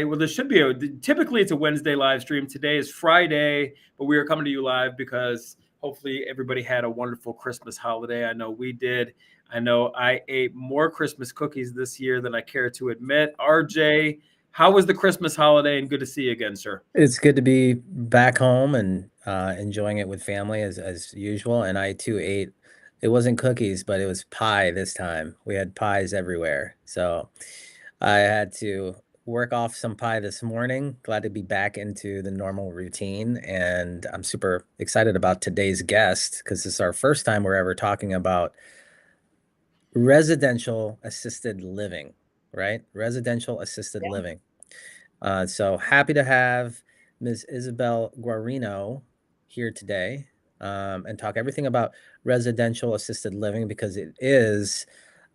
Well, this should be typically it's a Wednesday live stream. Today is Friday, but we are coming to you live because hopefully everybody had a wonderful Christmas holiday. I know we did. I know I ate more Christmas cookies this year than I care to admit. RJ, how was the Christmas holiday? And good to see you again, sir. It's good to be back home and enjoying it with family as usual. And I too ate. It wasn't cookies, but it was pie this time. We had pies everywhere, so I had to work off some pie this morning. Glad to be back into the normal routine, and I'm super excited about today's guest because this is our first time we're ever talking about residential assisted living, right? Residential assisted Yeah. living. So happy to have Ms. Isabelle Guarino here today and talk everything about residential assisted living because it is,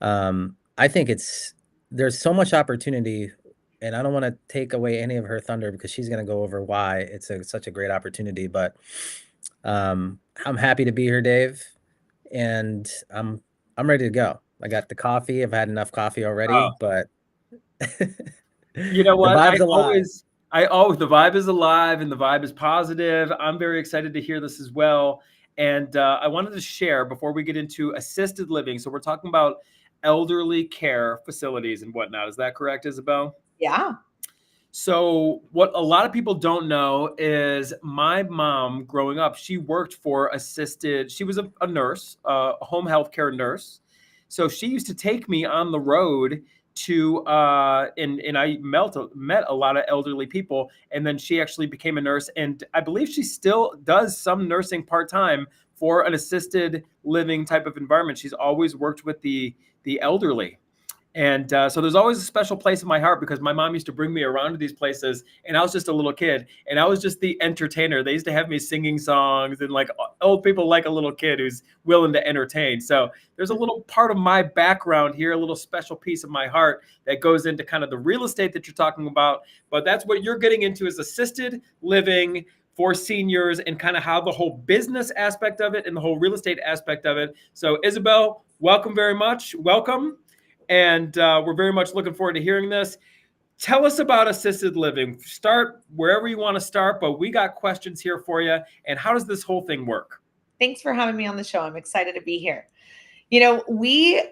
I think there's so much opportunity, and I don't want to take away any of her thunder because she's going to go over why it's such a great opportunity. But I'm happy to be here, Dave, and I'm ready to go. I got the coffee. I've had enough coffee already, but You know the what? vibe's alive. The vibe is alive and the vibe is positive. I'm very excited to hear this as well. And I wanted to share before we get into assisted living. So we're talking about elderly care facilities and whatnot. Is that correct, Isabel? Yeah. So what a lot of people don't know is my mom growing up, she worked for assisted, she was a nurse, a home health care nurse. So she used to take me on the road to and I met a lot of elderly people, and then she actually became a nurse, and I believe she still does some nursing part-time for an assisted living type of environment. She's always worked with the elderly. And so there's always a special place in my heart because my mom used to bring me around to these places, and I was just a little kid, and I was just the entertainer. They used to have me singing songs, and like old people like a little kid who's willing to entertain. So there's a little part of my background here, a little special piece of my heart that goes into kind of the real estate that you're talking about. But that's what you're getting into is assisted living for seniors and kind of how the whole business aspect of it and the whole real estate aspect of it. So Isabel, welcome very much. Welcome. And we're very much looking forward to hearing this. Tell us about assisted living. Start wherever you want to start, but we got questions here for you. And how does this whole thing work? Thanks for having me on the show. I'm excited to be here. You know, we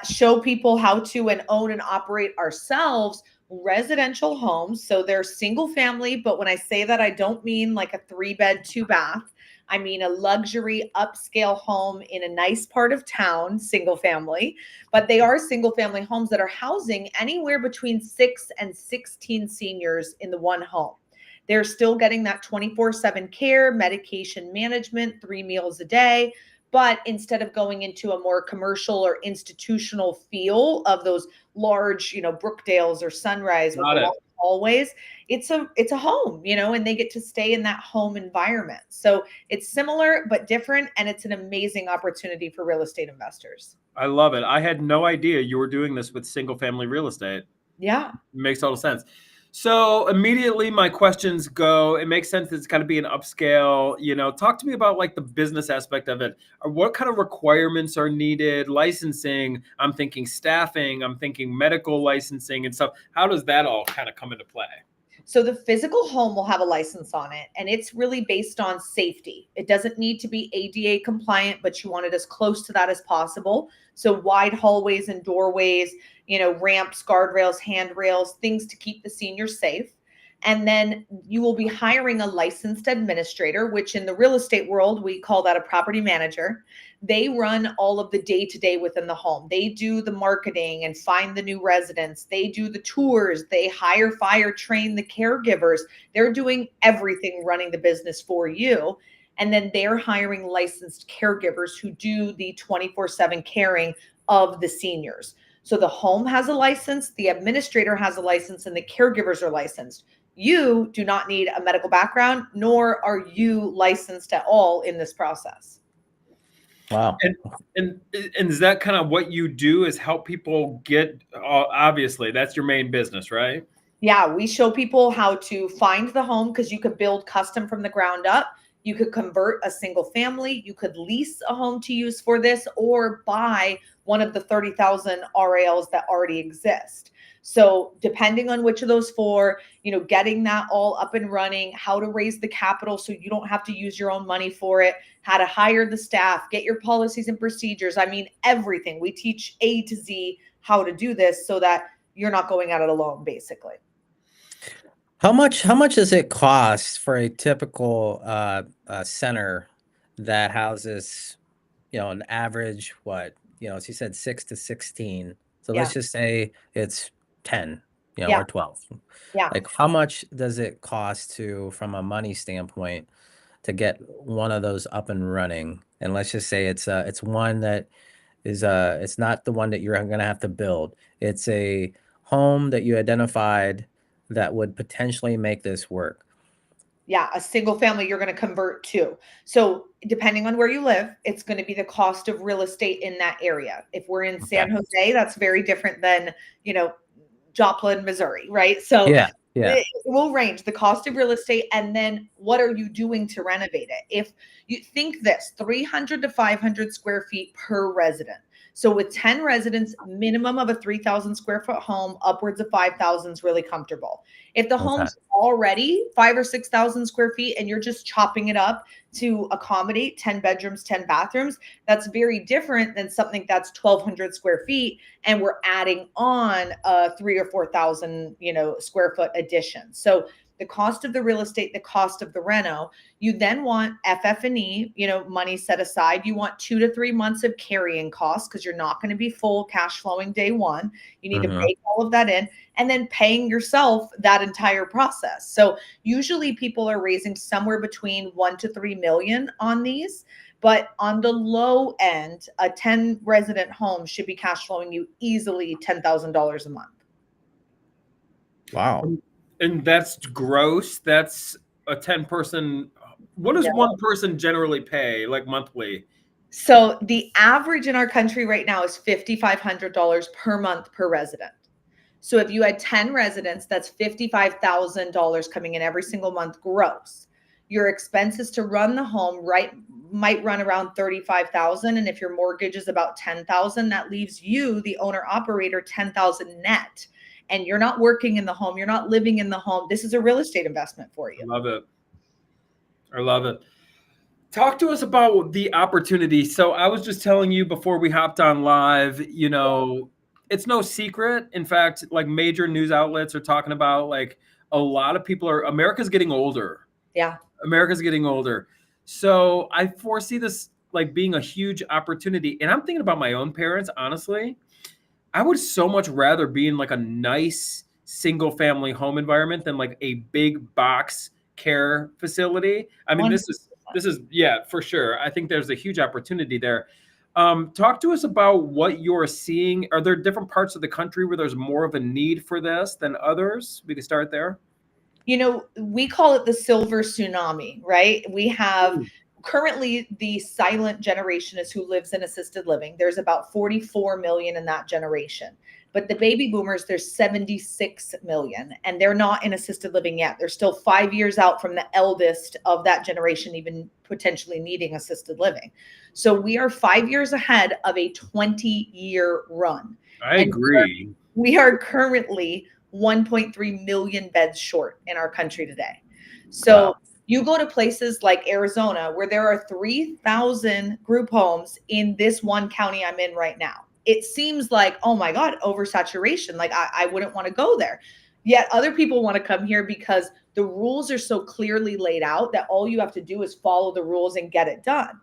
show people how to and own and operate ourselves residential homes. So they're single family, but when I say that, I don't mean like a 3-bed, 2-bath. I mean a luxury upscale home in a nice part of town, single family. But they are single family homes that are housing anywhere between 6 and 16 seniors in the one home. They're still getting that 24/7 care, medication management, 3 meals a day. But instead of going into a more commercial or institutional feel of those large, Brookdales or Sunrise with the long hallways, it's a home, and they get to stay in that home environment. So it's similar but different, and it's an amazing opportunity for real estate investors. I love it. I had no idea you were doing this with single family real estate. Yeah. It makes total sense. So immediately my questions go, it makes sense that it's got to be an upscale, talk to me about like the business aspect of it. What kind of requirements are needed? Licensing, I'm thinking staffing, I'm thinking medical licensing and stuff. How does that all kind of come into play? So the physical home will have a license on it, and it's really based on safety. It doesn't need to be ADA compliant, but you want it as close to that as possible. So wide hallways and doorways, ramps, guardrails, handrails, things to keep the seniors safe. And then you will be hiring a licensed administrator, which in the real estate world, we call that a property manager. They run all of the day-to-day within the home. They do the marketing and find the new residents. They do the tours. They hire, fire, train the caregivers. They're doing everything running the business for you. And then they're hiring licensed caregivers who do the 24/7 caring of the seniors. So the home has a license, the administrator has a license, and the caregivers are licensed. You do not need a medical background, nor are you licensed at all in this process. Wow. And is that kind of what you do is help people get, obviously that's your main business, right? Yeah, we show people how to find the home because you could build custom from the ground up. You could convert a single family. You could lease a home to use for this or buy one of the 30,000 RALs that already exist. So depending on which of those four, getting that all up and running, how to raise the capital so you don't have to use your own money for it, how to hire the staff, get your policies and procedures. I mean, everything. We teach A to Z how to do this so that you're not going at it alone, basically. How much does it cost for a typical center that houses, an average, what, she said 6 to 16. So Yeah. let's just say it's 10, Yeah. or 12. Yeah. Like, how much does it cost from a money standpoint to get one of those up and running? And let's just say it's one that is it's not the one that you're going to have to build. It's a home that you identified that would potentially make this work. Yeah, a single family you're going to convert to. So depending on where you live, it's going to be the cost of real estate in that area. If we're in San Jose, that's very different than, Joplin, Missouri, right? So yeah. it will range the cost of real estate, and then what are you doing to renovate it? If you think this 300 to 500 square feet per resident. So with 10 residents, minimum of a 3,000 square foot home, upwards of 5,000 is really comfortable. If the home's already 5,000 or 6,000 square feet and you're just chopping it up to accommodate 10 bedrooms, 10 bathrooms, that's very different than something that's 1,200 square feet and we're adding on a 3,000 or 4,000, square foot addition. So the cost of the real estate, the cost of the reno, you then want FF&E, money set aside. You want 2 to 3 months of carrying costs because you're not going to be full cash flowing day one. You need to bake all of that in, and then paying yourself that entire process. So usually people are raising somewhere between 1 to 3 million on these. But on the low end, a 10 resident home should be cash flowing you easily $10,000 a month. Wow. And that's gross. That's a 10-person. What does one person generally pay, like monthly? So the average in our country right now is $5,500 per month per resident. So if you had 10 residents, that's $55,000 coming in every single month gross. Your expenses to run the home might run around $35,000, and if your mortgage is about $10,000, that leaves you, the owner operator, $10,000 net. And you're not working in the home, you're not living in the home. This is a real estate investment for you. I love it. I love it. Talk to us about the opportunity. So I was just telling you before we hopped on live, it's no secret. In fact, like major news outlets are talking about, like, a lot of people America's getting older. Yeah. America's getting older. So I foresee this like being a huge opportunity. And I'm thinking about my own parents, honestly. I would so much rather be in like a nice single family home environment than like a big box care facility. I mean, this is yeah, for sure. I think there's a huge opportunity there. Talk to us about what you're seeing. Are there different parts of the country where there's more of a need for this than others? We can start there. We call it the silver tsunami, right? We have currently the silent generation is who lives in assisted living. There's about 44 million in that generation. But the baby boomers, there's 76 million, and they're not in assisted living yet. They're still 5 years out from the eldest of that generation, even potentially needing assisted living. So we are 5 years ahead of a 20-year run. I agree. We are currently 1.3 million beds short in our country today. So you go to places like Arizona, where there are 3,000 group homes in this one county I'm in right now. It seems like, oh my God, oversaturation. Like I wouldn't want to go there. Yet other people want to come here because the rules are so clearly laid out that all you have to do is follow the rules and get it done.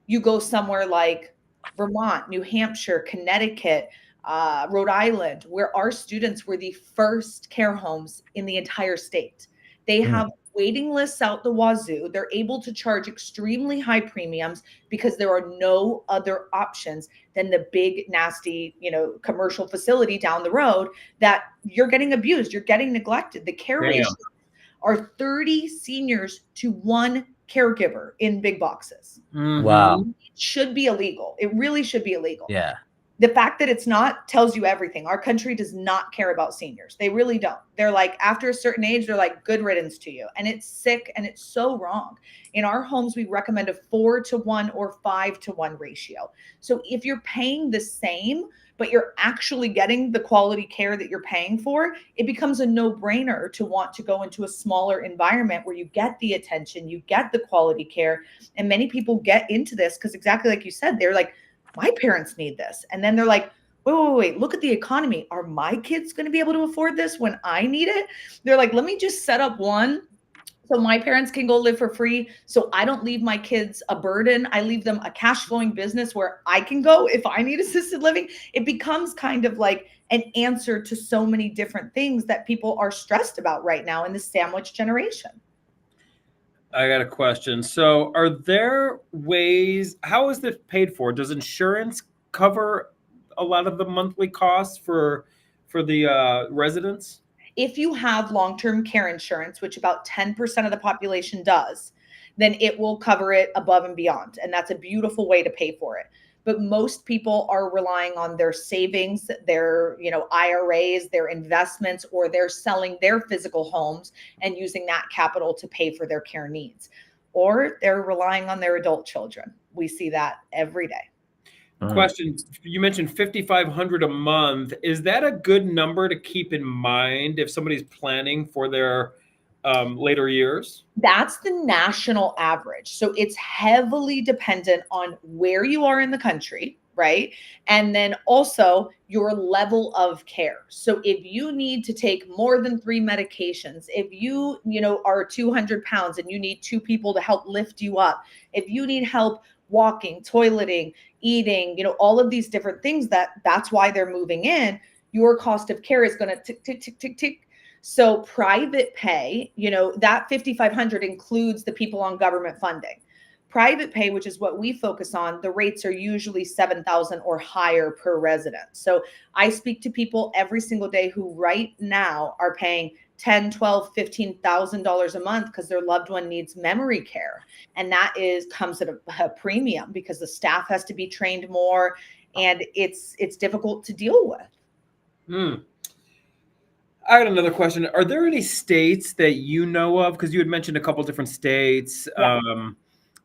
You go somewhere like Vermont, New Hampshire, Connecticut, Rhode Island, where our students were the first care homes in the entire state. They have waiting lists out the wazoo. They're able to charge extremely high premiums because there are no other options than the big, nasty, commercial facility down the road that you're getting abused, you're getting neglected. The care ratios are 30 seniors to one caregiver in big boxes. Wow. It should be illegal. It really should be illegal. Yeah. The fact that it's not tells you everything. Our country does not care about seniors. They really don't. They're like, after a certain age, they're like, good riddance to you. And it's sick and it's so wrong. In our homes, we recommend a 4-to-1 or 5-to-1 ratio. So if you're paying the same but you're actually getting the quality care that you're paying for, it becomes a no-brainer to want to go into a smaller environment where you get the attention, you get the quality care. And many people get into this because exactly like you said, they're like, my parents need this. And then they're like, wait, look at the economy. Are my kids going to be able to afford this when I need it? They're like, let me just set up one so my parents can go live for free. So I don't leave my kids a burden. I leave them a cash flowing business where I can go if I need assisted living. It becomes kind of like an answer to so many different things that people are stressed about right now in the sandwich generation. I got a question. So are there ways, how is this paid for? Does insurance cover a lot of the monthly costs for the residents? If you have long-term care insurance, which about 10% of the population does, then it will cover it above and beyond. And that's a beautiful way to pay for it. But most people are relying on their savings, their, IRAs, their investments, or they're selling their physical homes and using that capital to pay for their care needs. Or they're relying on their adult children. We see that every day. Question, you mentioned 5,500 a month. Is that a good number to keep in mind if somebody's planning for their later years? That's the national average. So it's heavily dependent on where you are in the country, right? And then also your level of care. So if you need to take more than 3 medications, if you, are 200 pounds and you need 2 people to help lift you up, if you need help walking, toileting, eating, all of these different things, that's why they're moving in, your cost of care is going to tick, tick, tick, tick, tick. So private pay, that 5,500 includes the people on government funding. Private pay, which is what we focus on, the rates are usually 7,000 or higher per resident. So I speak to people every single day who right now are paying $10, $12, $15,000 a month because their loved one needs memory care. And that comes at a premium because the staff has to be trained more and it's difficult to deal with. I got another question. Are there any states that you know of? Because you had mentioned a couple different states,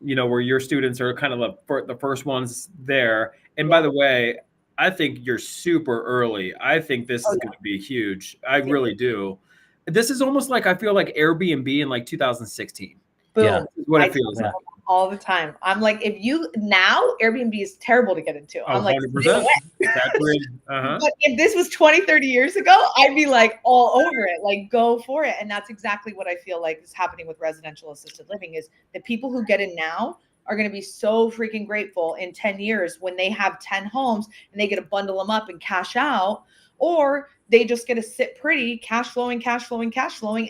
where your students are kind of the first ones there. And by the way, I think you're super early. I think this is going to be huge. I really do. This is almost like, I feel like Airbnb in like 2016. Boom. Yeah. Is what it feels like. All the time. I'm like, Airbnb is terrible to get into. I'm like, 100%. But if this was 20, 30 years ago, I'd be like all over it, like go for it. And that's exactly what I feel like is happening with residential assisted living is the people who get in now are going to be so freaking grateful in 10 years when they have 10 homes and they get to bundle them up and cash out, or they just get to sit pretty, cash flowing,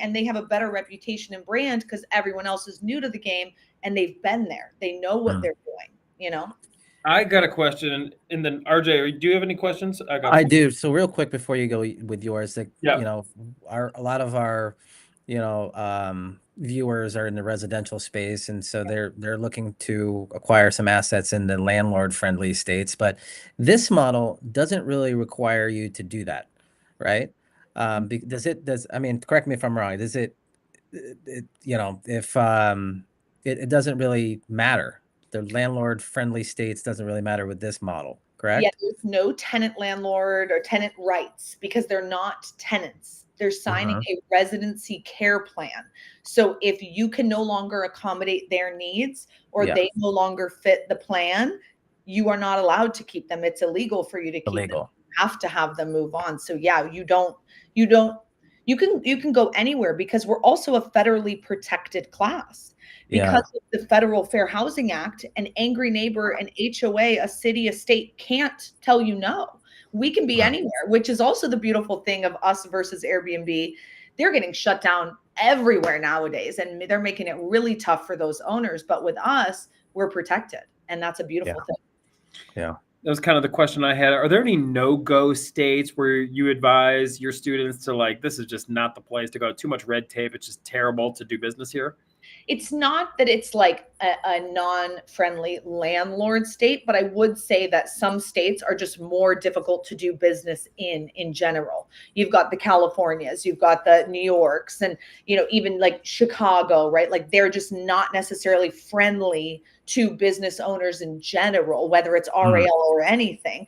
and they have a better reputation and brand because everyone else is new to the game and they've been there. They know what they're doing, I got a question, and then RJ, do you have any questions? I do. So real quick before you go with yours, a lot of our, viewers are in the residential space, and so they're looking to acquire some assets in the landlord-friendly states. But this model doesn't really require you to do that, right? Correct me if I'm wrong. Does it it doesn't really matter. The landlord-friendly states doesn't really matter with this model, correct? Yeah, there's no tenant landlord or tenant rights because they're not tenants. They're signing a residency care plan. So if you can no longer accommodate their needs or they no longer fit the plan, you are not allowed to keep them. It's illegal for you to keep them. You have to have them move on. So yeah, you can go anywhere because we're also a federally protected class. Because of the Federal Fair Housing Act, an angry neighbor, an HOA, a city, a state can't tell you no. We can be anywhere, which is also the beautiful thing of us versus Airbnb. They're getting shut down everywhere nowadays, and they're making it really tough for those owners. But with us, we're protected, and that's a beautiful thing. Yeah. That was kind of the question I had. Are there any no-go states where you advise your students to this is just not the place to go? Too much red tape. It's just terrible to do business here. It's not that it's like a non-friendly landlord state, but I would say that some states are just more difficult to do business in general. You've got the Californias, you've got the New Yorks, and even like Chicago, right? Like they're just not necessarily friendly to business owners in general, whether it's RAL or anything.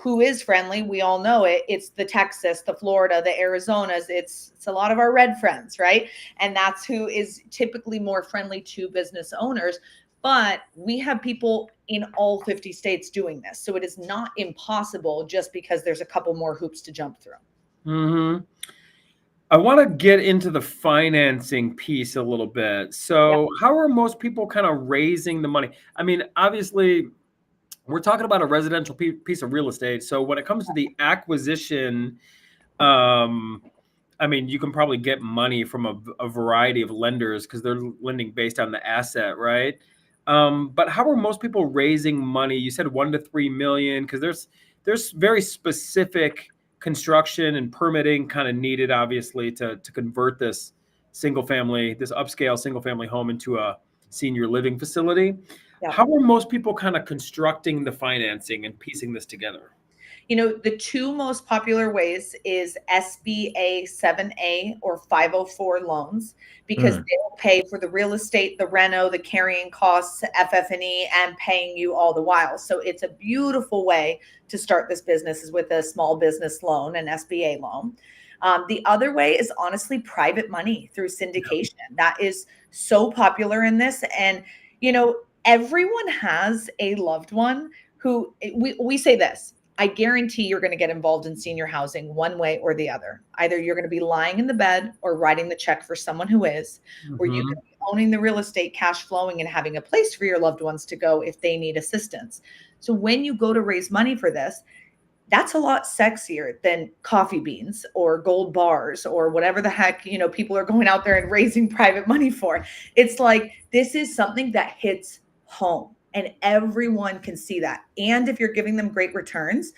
Who is friendly? We all know it. It's the Texas, the Florida, the Arizonas. It's a lot of our red friends, right? And that's who is typically more friendly to business owners. But we have people in all 50 states doing this. So it is not impossible just because there's a couple more hoops to jump through. Mm-hmm. I want to get into the financing piece a little bit. So how are most people kind of raising the money? I mean, obviously, we're talking about a residential piece of real estate. So when it comes to the acquisition, I mean, you can probably get money from a variety of lenders because they're lending based on the asset, right? But how are most people raising money? You said 1 to 3 million, because there's very specific construction and permitting kind of needed, obviously, to convert this upscale single family home into a senior living facility. Yeah. How are most people kind of constructing the financing and piecing this together? The two most popular ways is SBA 7A or 504 loans, because they'll pay for the real estate, the reno, the carrying costs, FF&E, and paying you all the while. So it's a beautiful way to start this business, is with a small business loan, an SBA loan. The other way is honestly private money through syndication. That is so popular in this. And, everyone has a loved one who we say this. I guarantee you're going to get involved in senior housing one way or the other. Either you're going to be lying in the bed or writing the check for someone who is, or you can be owning the real estate, cash flowing, and having a place for your loved ones to go if they need assistance. So when you go to raise money for this, that's a lot sexier than coffee beans or gold bars or whatever the heck, people are going out there and raising private money for. It's like, this is something that hits home. And everyone can see that. And if you're giving them great returns,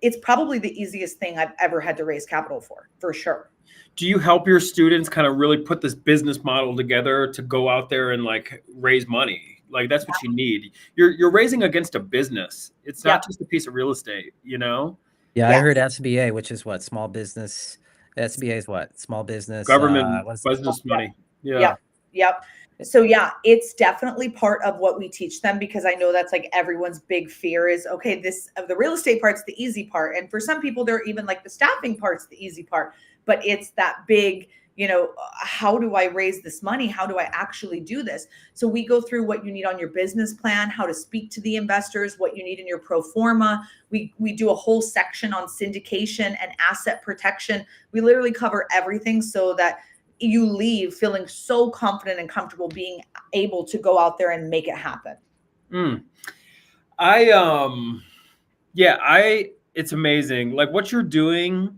it's probably the easiest thing I've ever had to raise capital for sure. Do you help your students kind of really put this business model together to go out there and like raise money? Like that's what you need. You're raising against a business. It's not just a piece of real estate, Yeah, I heard SBA, which is what? Small business. SBA is what? Small business. Government business money. Yeah. Yep. So it's definitely part of what we teach them, because I know that's like everyone's big fear is, okay, the real estate part's the easy part. And for some people, they're even like the staffing part's the easy part, but it's that big, how do I raise this money? How do I actually do this? So we go through what you need on your business plan, how to speak to the investors, what you need in your pro forma. We do a whole section on syndication and asset protection. We literally cover everything so that you leave feeling so confident and comfortable being able to go out there and make it happen. It's amazing. Like what you're doing,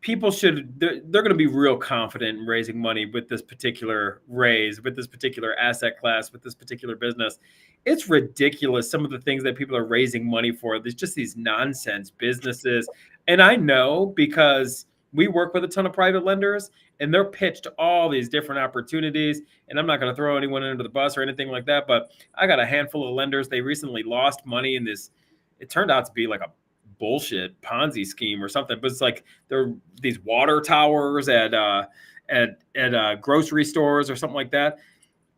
people they're going to be real confident in raising money with this particular raise, with this particular asset class, with this particular business. It's ridiculous. Some of the things that people are raising money for, there's just these nonsense businesses. And I know because we work with a ton of private lenders and they're pitched all these different opportunities. And I'm not going to throw anyone under the bus or anything like that, but I got a handful of lenders. They recently lost money in this. It turned out to be like a bullshit Ponzi scheme or something, but it's like there are these water towers at grocery stores or something like that.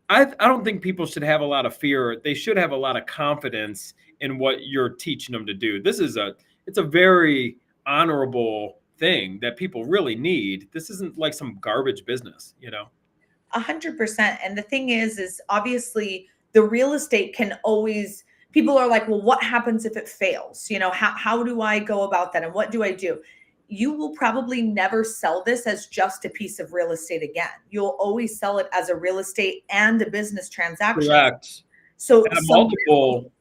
I don't think people should have a lot of fear. They should have a lot of confidence in what you're teaching them to do. It's a very honorable thing that people really need. This isn't like some garbage business, 100%. And the thing is obviously the real estate can always, people are like, well, what happens if it fails? How do I go about that? And what do I do? You will probably never sell this as just a piece of real estate again. You'll always sell it as a real estate and a business transaction. Correct. So multiple,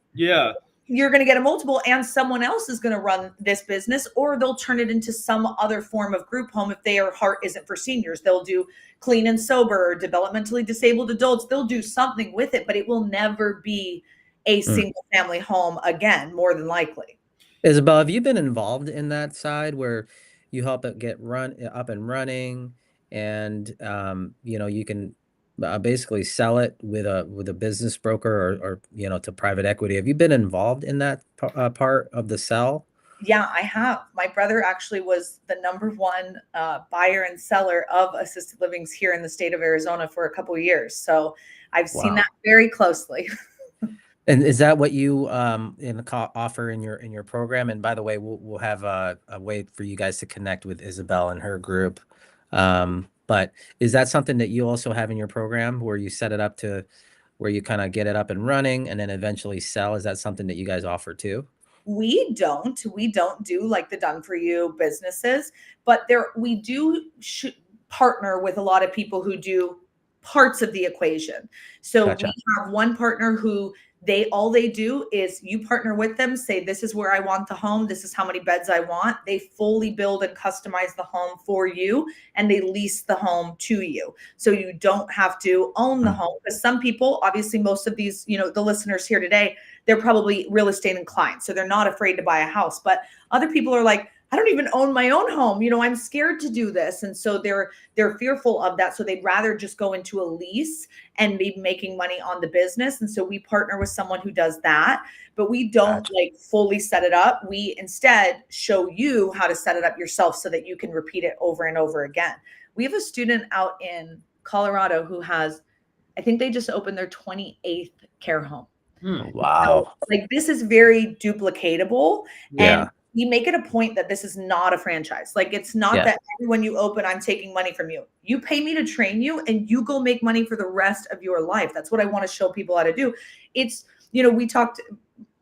you're going to get a multiple, and someone else is going to run this business, or they'll turn it into some other form of group home. If their heart isn't for seniors, they'll do clean and sober, or developmentally disabled adults. They'll do something with it, but it will never be a single family home again, more than likely. Isabelle, have you been involved in that side where you help it get up and running, and you can basically sell it with a business broker or to private equity? Have you been involved in that part of the sell? Yeah, I have. My brother actually was the #1 buyer and seller of assisted livings here in the state of Arizona for a couple of years. So I've seen that very closely. And is that what you offer in your program? And by the way, we'll have a way for you guys to connect with Isabelle and her group. But is that something that you also have in your program where you set it up to where you kind of get it up and running and then eventually sell? Is that something that you guys offer too? We don't do like the done for you businesses, but we do partner with a lot of people who do parts of the equation. So Gotcha. we have one partner who all they do is you partner with them, say, this is where I want the home, this is how many beds I want. They fully build and customize the home for you, and they lease the home to you. So you don't have to own the home. Because some people, obviously most of these, the listeners here today, they're probably real estate inclined. So they're not afraid to buy a house. But other people are like, I don't even own my own home. I'm scared to do this. And so they're fearful of that. So they'd rather just go into a lease and be making money on the business. And so we partner with someone who does that, but we don't like fully set it up. We instead show you how to set it up yourself so that you can repeat it over and over again. We have a student out in Colorado who has, I think they just opened their 28th care home. Wow. So, like, this is very duplicatable. Yeah. And we make it a point that this is not a franchise. Like, it's not that when you open, I'm taking money from you. You pay me to train you and you go make money for the rest of your life. That's what I want to show people how to do. It's, we talked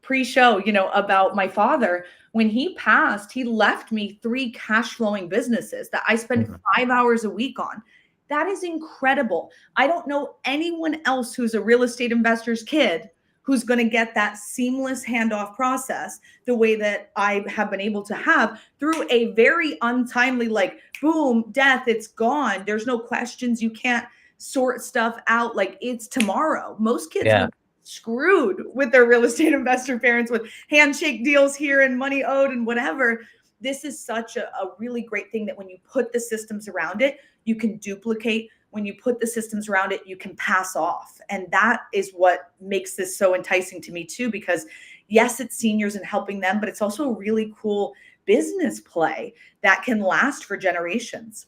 pre-show, about my father. When he passed, he left me 3 cash flowing businesses that I spend 5 hours a week on. That is incredible. I don't know anyone else who's a real estate investor's kid who's going to get that seamless handoff process the way that I have been able to have through a very untimely, like, boom, death, it's gone. There's no questions. You can't sort stuff out. Like, it's tomorrow. Most kids would be screwed with their real estate investor parents with handshake deals here and money owed and whatever. This is such a really great thing that when you put the systems around it, you can duplicate. When you put the systems around it, you can pass off. And that is what makes this so enticing to me too, because yes, it's seniors and helping them, but it's also a really cool business play that can last for generations.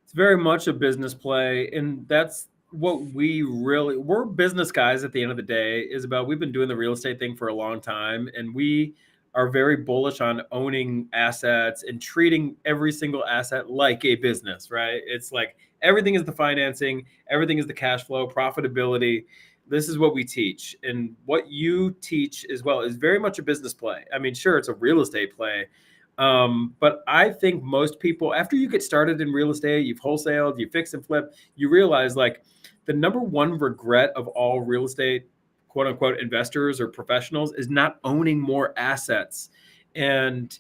It's very much a business play. And that's what we're business guys at the end of the day. Isabelle, we've been doing the real estate thing for a long time, and we are very bullish on owning assets and treating every single asset like a business, right? It's like everything is the financing, everything is the cash flow, profitability. This is what we teach. And what you teach as well is very much a business play. I mean, sure, it's a real estate play. But I think most people, after you get started in real estate, you've wholesaled, you fix and flip, you realize like the number one regret of all real estate quote unquote investors or professionals is not owning more assets. And,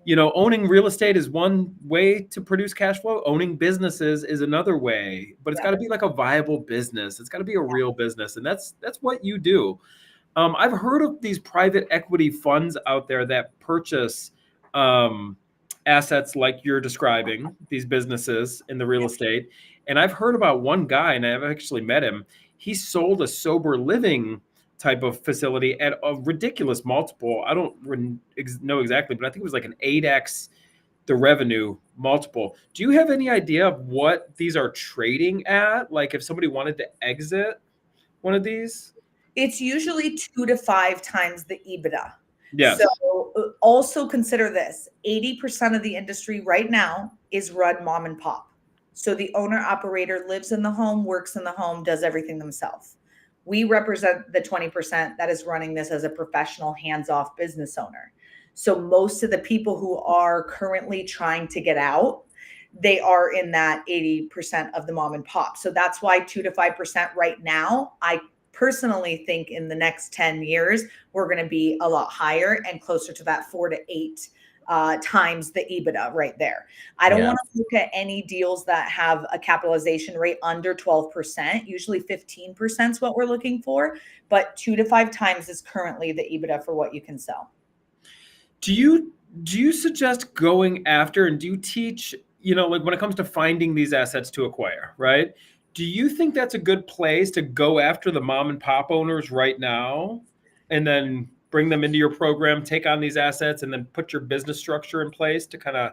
owning real estate is one way to produce cash flow. Owning businesses is another way, but it's got to be like a viable business. It's got to be a real business. And that's what you do. I've heard of these private equity funds out there that purchase assets like you're describing, these businesses in the real estate. And I've heard about one guy, and I've actually met him. He sold a sober living type of facility at a ridiculous multiple. I don't know exactly, but I think it was like an 8x the revenue multiple. Do you have any idea of what these are trading at? Like if somebody wanted to exit one of these? It's usually 2 to 5 times the EBITDA. Yes. So also consider this, 80% of the industry right now is run mom and pop. So the owner operator lives in the home, works in the home, does everything themselves. We represent the 20% that is running this as a professional hands-off business owner. So most of the people who are currently trying to get out, they are in that 80% of the mom and pop. So that's why 2 to 5% right now. I personally think in the next 10 years, we're going to be a lot higher and closer to that 4 to 8 times the EBITDA right there. I don't want to look at any deals that have a capitalization rate under 12%. Usually 15% is what we're looking for, but 2 to 5 times is currently the EBITDA for what you can sell. Do you suggest going after, and do you teach, like when it comes to finding these assets to acquire, right? Do you think that's a good place to go after the mom and pop owners right now and then bring them into your program, take on these assets, and then put your business structure in place to kind of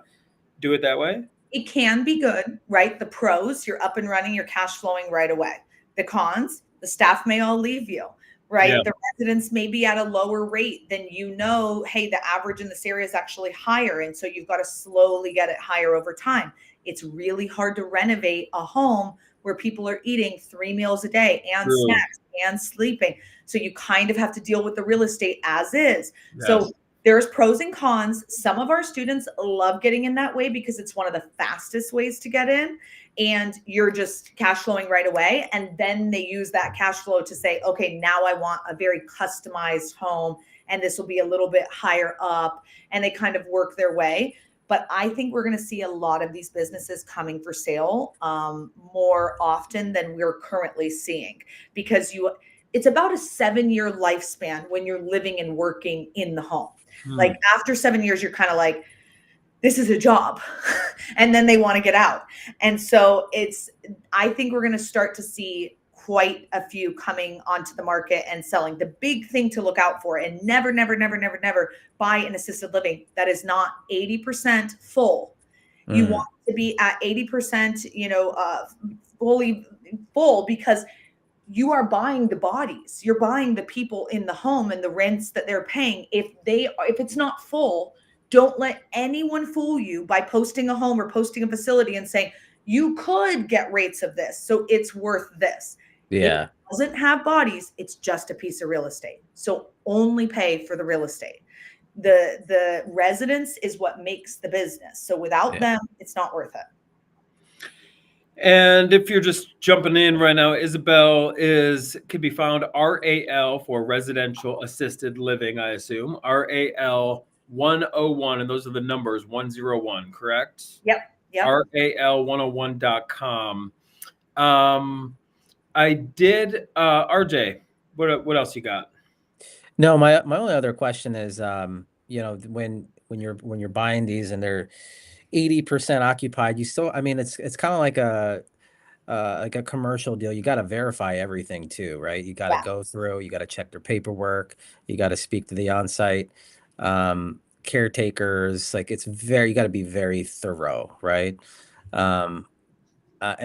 do it that way? It can be good, right? The pros, you're up and running, you're cash flowing right away. The cons, the staff may all leave you, right? Yeah. The residents may be at a lower rate than, hey, the average in this area is actually higher. And so you've got to slowly get it higher over time. It's really hard to renovate a home where people are eating 3 meals a day and True. snacks and sleeping. So you kind of have to deal with the real estate as is. Yes. So there's pros and cons. Some of our students love getting in that way because it's one of the fastest ways to get in, and you're just cash flowing right away. And then they use that cash flow to say, okay, now I want a very customized home, and this will be a little bit higher up, and they kind of work their way. But I think we're going to see a lot of these businesses coming for sale more often than we're currently seeing, because it's about a 7-year lifespan when you're living and working in the home. Like after 7 years, you're kind of like, this is a job. And then they want to get out. And so I think we're going to start to see quite a few coming onto the market and selling. The big thing to look out for, and never buy an assisted living that is not 80% full. You want to be at 80%, fully full, because you are buying the bodies. You're buying the people in the home and the rents that they're paying. If it's not full, don't let anyone fool you by posting a home or posting a facility and saying, you could get rates of this, so it's worth this. Yeah. It doesn't have bodies. It's just a piece of real estate. So only pay for the real estate. The residence is what makes the business. So without them, it's not worth it. And if you're just jumping in right now, Isabelle can be found RAL for residential assisted living, I assume. RAL 101, and those are the numbers 101, correct? Yep. RAL101.com. I did RJ, what else you got? No, my only other question is when you're buying these and they're 80% occupied, you still, I mean, it's kind of like a commercial deal. You got to verify everything too, right? You got to go through, you got to check their paperwork, you got to speak to the on-site caretakers. Like you got to be very thorough, right? I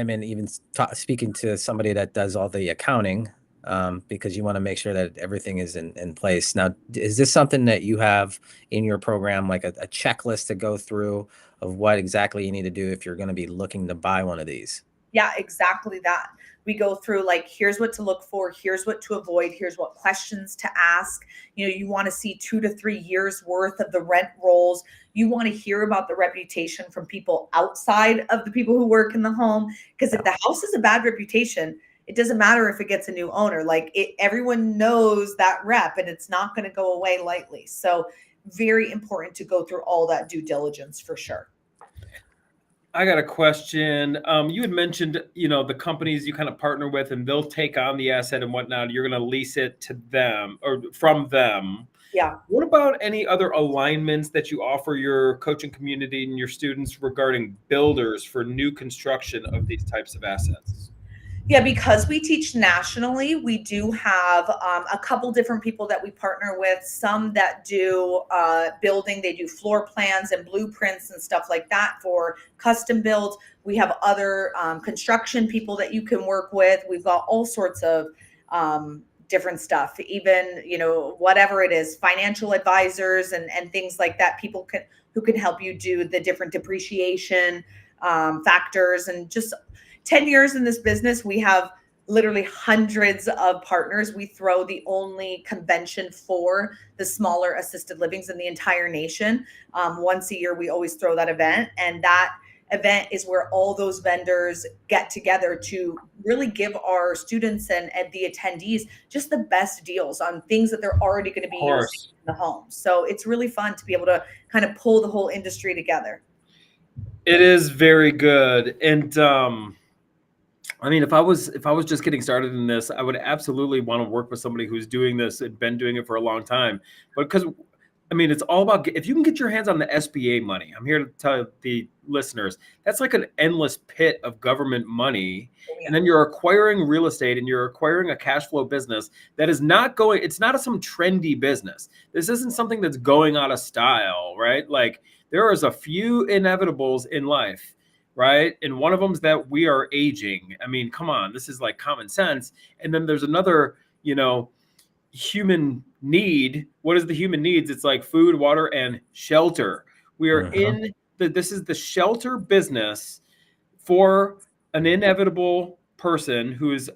mean, even speaking to somebody that does all the accounting, because you want to make sure that everything is in place. Now, is this something that you have in your program, like a checklist to go through of what exactly you need to do if you're going to be looking to buy one of these? Yeah, exactly that. We go through, like, here's what to look for, here's what to avoid, here's what questions to ask. You want to see 2 to 3 years worth of the rent rolls. You want to hear about the reputation from people outside of the people who work in the home. Because if the house has a bad reputation, it doesn't matter if it gets a new owner. Everyone knows that rep, and it's not going to go away lightly. So very important to go through all that due diligence for sure. I got a question. You had mentioned, the companies you kind of partner with, and they'll take on the asset and whatnot. You're going to lease it to them or from them. Yeah. What about any other alignments that you offer your coaching community and your students regarding builders for new construction of these types of assets? Yeah, because we teach nationally, we do have a couple different people that we partner with. Some that do building, they do floor plans and blueprints and stuff like that for custom builds. We have other construction people that you can work with. We've got all sorts of different stuff, even, whatever it is, financial advisors and things like that, people who can help you do the different depreciation factors. And just 10 years in this business, we have literally hundreds of partners. We throw the only convention for the smaller assisted livings in the entire nation. Once a year, we always throw that event. And that event is where all those vendors get together to really give our students and the attendees just the best deals on things that they're already going to be using in the home. So it's really fun to be able to kind of pull the whole industry together. It is very good. And I mean, if I was just getting started in this, I would absolutely want to work with somebody who's doing this and been doing it for a long time. But because, I mean, it's all about, if you can get your hands on the SBA money, I'm here to tell the listeners, that's like an endless pit of government money. And then you're acquiring real estate and you're acquiring a cash flow business that is it's not some trendy business. This isn't something that's going out of style, right? Like, there is a few inevitables in life, right? And one of them is that we are aging. I mean, come on, this is like common sense. And then there's another, human need. What is the human needs? It's like food, water, and shelter. We are in this is the shelter business for an inevitable person who is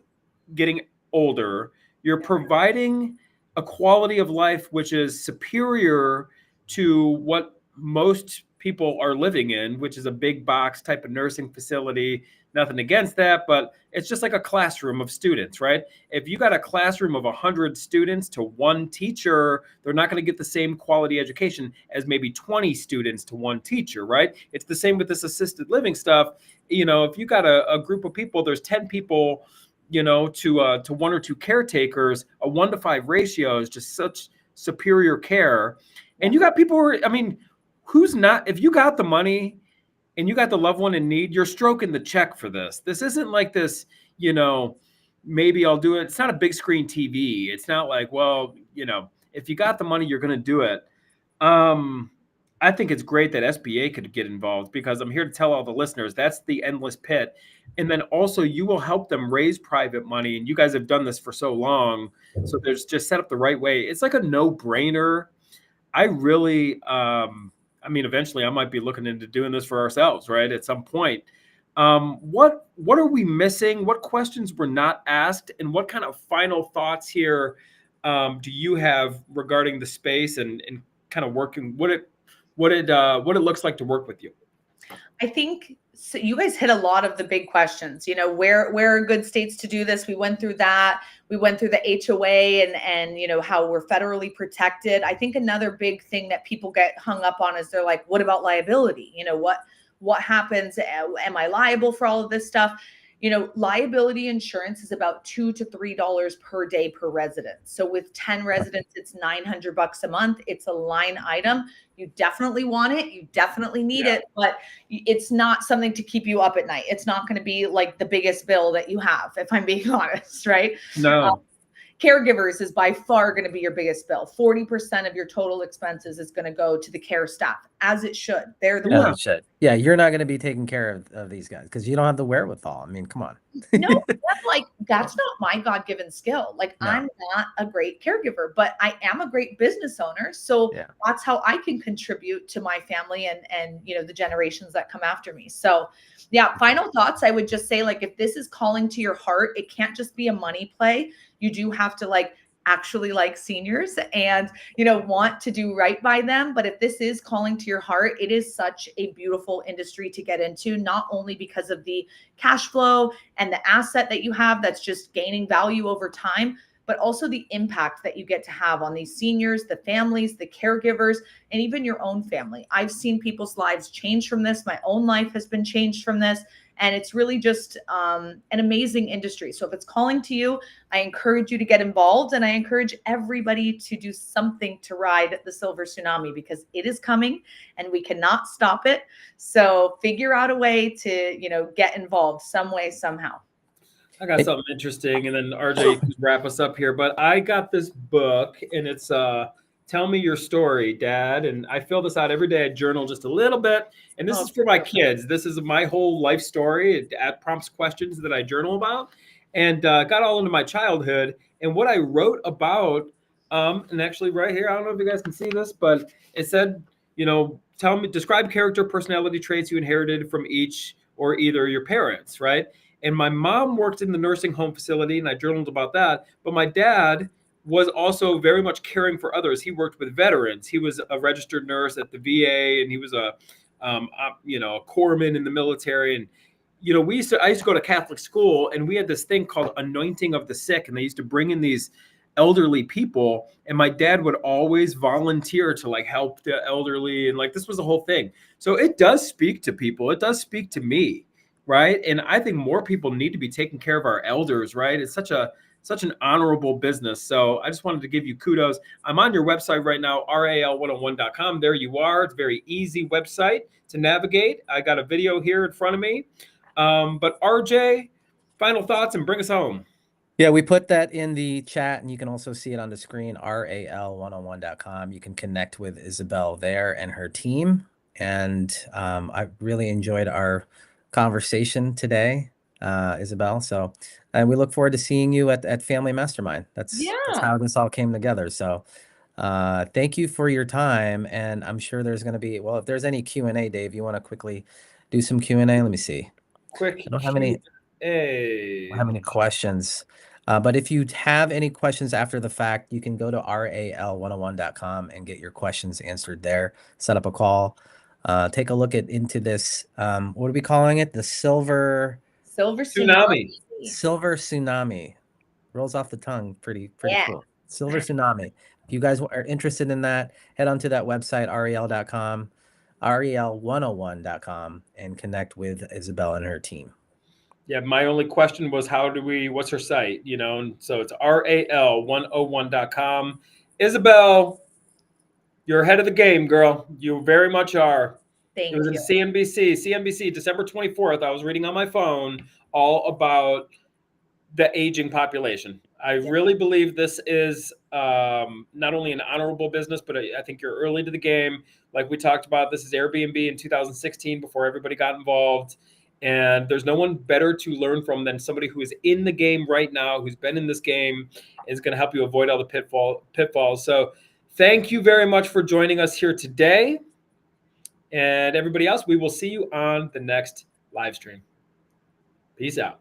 getting older. You're providing a quality of life which is superior to what most people are living in, which is a big box type of nursing facility. Nothing against that, but it's just like a classroom of students, right? If you got a classroom of 100 students to one teacher, they're not going to get the same quality education as maybe 20 students to one teacher, right? It's the same with this assisted living stuff. You know, if you got a group of people, there's 10 people, you know, to one or two caretakers, a 1-to-5 ratio is just such superior care. And you got people who are, I mean, who's not, if you got the money and you got the loved one in need, you're stroking the check for this. This isn't like this, you know, maybe I'll do it. It's not a big screen TV. It's not like, well, you know, if you got the money, you're going to do it. I think it's great that SBA could get involved, because I'm here to tell all the listeners that's the endless pit. And then also you will help them raise private money. And you guys have done this for so long. So there's just set up the right way. It's like a no-brainer. I really, I mean, eventually I might be looking into doing this for ourselves, right? At some point. What are we missing? What questions were not asked? And what kind of final thoughts here do you have regarding the space and kind of working, what it looks like to work with you? I think so you guys hit a lot of the big questions. You know, where are good states to do this? We went through that. We went through the HOA and you know how we're federally protected. I think another big thing that people get hung up on is they're like, what about liability? You know, what happens? Am I liable for all of this stuff? You know, liability insurance is about $2 to $3 per day per resident. So with 10 residents, it's $900 a month. It's a line item. You definitely want it. You definitely need it, but it's not something to keep you up at night. It's not going to be like the biggest bill that you have, if I'm being honest, right? No. Caregivers is by far going to be your biggest bill. 40% of your total expenses is going to go to the care staff, as it should. They're the ones. Yeah, you're not going to be taking care of these guys because you don't have the wherewithal. I mean, come on. No, that's not my God-given skill. Like, no. I'm not a great caregiver, but I am a great business owner. So that's how I can contribute to my family and you know, the generations that come after me. So yeah, final thoughts. I would just say, like, if this is calling to your heart, it can't just be a money play. You do have to like actually like seniors and, you know, want to do right by them. But if this is calling to your heart, it is such a beautiful industry to get into, not only because of the cash flow and the asset that you have that's just gaining value over time, but also the impact that you get to have on these seniors, the families, the caregivers, and even your own family. I've seen people's lives change from this. My own life has been changed from this. And it's really just an amazing industry. So if it's calling to you, I encourage you to get involved. And I encourage everybody to do something to ride the silver tsunami, because it is coming and we cannot stop it. So figure out a way to, you know, get involved some way, somehow. I got something interesting, and then RJ can wrap us up here. But I got this book, and it's Tell Me Your Story, Dad. And I fill this out every day. I journal just a little bit. And this is for my kids. This is my whole life story. It prompts questions that I journal about, and got all into my childhood. And what I wrote about, and actually right here, I don't know if you guys can see this, but it said, you know, describe character, personality traits you inherited from each or either your parents, right? And my mom worked in the nursing home facility, and I journaled about that. But my dad was also very much caring for others. He worked with veterans. He was a registered nurse at the VA, and he was a corpsman in the military. And you know, I used to go to Catholic school, and we had this thing called anointing of the sick, and they used to bring in these elderly people, and my dad would always volunteer to like help the elderly, and like this was the whole thing. So it does speak to people. It does speak to me. Right. And I think more people need to be taking care of our elders. Right. It's such an honorable business. So I just wanted to give you kudos. I'm on your website right now, ral101.com. There you are. It's a very easy website to navigate. I got a video here in front of me. But RJ, final thoughts and bring us home. Yeah, we put that in the chat, and you can also see it on the screen, ral101.com. You can connect with Isabelle there and her team. And I really enjoyed our conversation today. Isabelle. So, and we look forward to seeing you at Family Mastermind. That's how this all came together. So, thank you for your time. And I'm sure there's going to be, well, if there's any Q&A, Dave, you want to quickly do some Q&A? Let me see. Quick I don't have any questions. But if you have any questions after the fact, you can go to ral101.com and get your questions answered there. Set up a call. Take a look into this. What are we calling it? The silver tsunami. Silver tsunami. Rolls off the tongue. Pretty Yeah. cool. Silver tsunami. If you guys are interested in that, head onto that website, rel.com, rel101.com, and connect with Isabelle and her team. Yeah, my only question was what's her site? You know, and so it's ral101.com. Isabelle, you're ahead of the game, girl. You very much are. Thank It was you. in CNBC, December 24th. I was reading on my phone all about the aging population. I really believe this is not only an honorable business, but I think you're early to the game. Like we talked about, this is Airbnb in 2016 before everybody got involved. And there's no one better to learn from than somebody who is in the game right now, who's been in this game, is going to help you avoid all the pitfalls. So thank you very much for joining us here today. And everybody else, we will see you on the next live stream. Peace out.